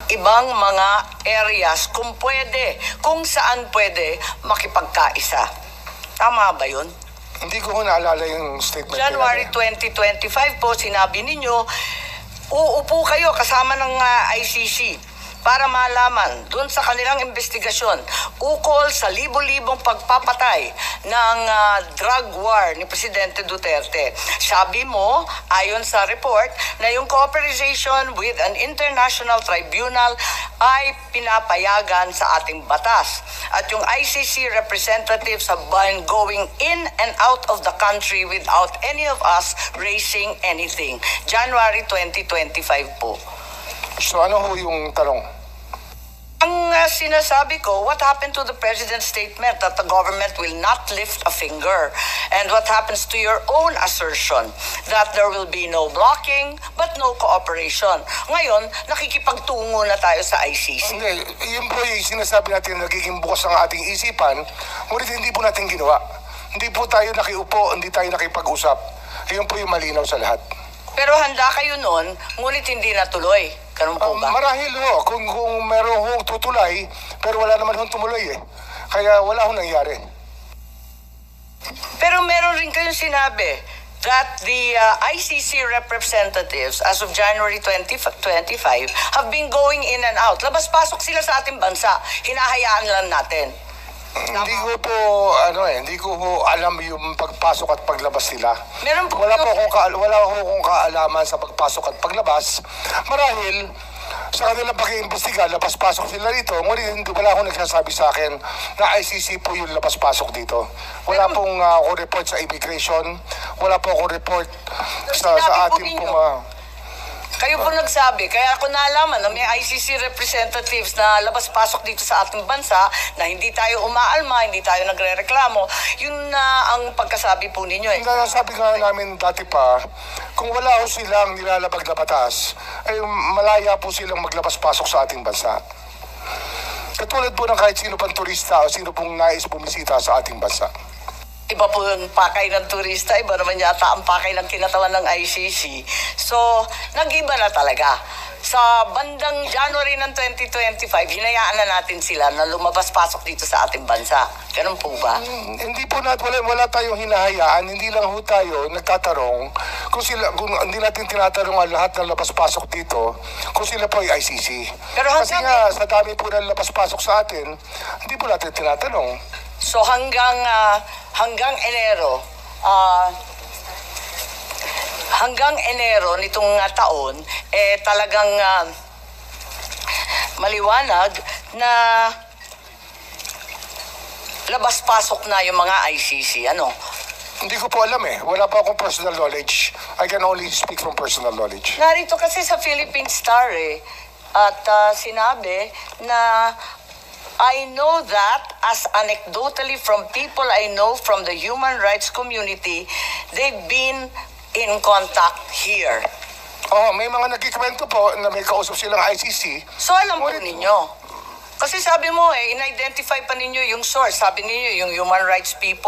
ibang mga areas kung saan pwede makipagkaisa. Tama ba yun? Hindi ko naalala yung statement. January 2025 po, sinabi ninyo, uupo kayo kasama ng ICC para malaman doon sa kanilang investigasyon ukol sa libo-libong pagpapatay ng drug war ni Presidente Duterte. Sabi mo, ayon sa report, na yung cooperation with an international tribunal ay pinapayagan sa ating batas. At yung ICC representatives have been going in and out of the country without any of us raising anything. January 2025 po. So ano ho yung tanong? Ang sinasabi ko, what happened to the President's statement that the government will not lift a finger? And what happens to your own assertion that there will be no blocking but no cooperation? Ngayon, nakikipagtungo na tayo sa ICC. Hindi, yun po yung sinasabi natin, nagiging bukas ang ating isipan, ngunit hindi po natin ginawa. Hindi po tayo nakiupo, hindi tayo nakipag-usap. Yun po yung malinaw sa lahat. Pero handa kayo noon, ngunit hindi natuloy. Ganun po ba? Marahil ho, kung meron hong tutulay, pero wala naman hong tumuloy eh. Kaya wala hong nangyari. Pero meron rin kayong sinabi that the ICC representatives as of January 2025 have been going in and out. Labas-pasok sila sa ating bansa. Hinahayaan lang natin. Hindi ko po, hindi ko po alam yung pagpasok at paglabas nila. Meron po wala akong kaalaman sa pagpasok at paglabas. Marahil, sa kanilang pag-iimbestiga, labas-pasok sila rito. Ngunit wala akong nagsasabi sa akin na ICC po yung labas-pasok dito. Wala pong akong report sa immigration. Wala po akong report sa ating pong... Kayo po nagsabi, kaya ako naalaman na may ICC representatives na labas-pasok dito sa ating bansa na hindi tayo umaalma, hindi tayo nagre-reklamo. Yun na ang pagkasabi po ninyo eh. Sabi nga namin dati pa, kung wala ho silang nilalabag na batas, ay malaya po silang maglabas-pasok sa ating bansa. Katulad po ng kahit sino pang turista o sino pong nais bumisita sa ating bansa. Iba po yung pakay ng turista, iba naman yata ang pakay ng kinatawan ng ICC. So, nag-iba na talaga. Sa bandang January ng 2025, hinayaan na natin sila na lumabas-pasok dito sa ating bansa. Ganun po ba? Hindi po wala tayong hinahayaan, hindi lang ho tayo nagtatarong kung hindi natin tinatarong ang lahat ng labas-pasok dito kung sila po ay ICC. Pero kasi nga, sa dami po ng labas-pasok sa atin, hindi po natin tinatanong. So hanggang Enero nitong taon talagang maliwanag na labas-pasok na yung mga ICC. Ano? Hindi ko po alam eh. Wala pa akong personal knowledge. I can only speak from personal knowledge. Narito kasi sa Philippine Star at sinabi na I know that as anecdotally from people I know from the human rights community, they've been in contact here. Oh, may mga nagkikwento po na may kausap silang ICC. So alam po ninyo. Kasi sabi mo in-identify pa ninyo yung source. Sabi ninyo yung human rights people.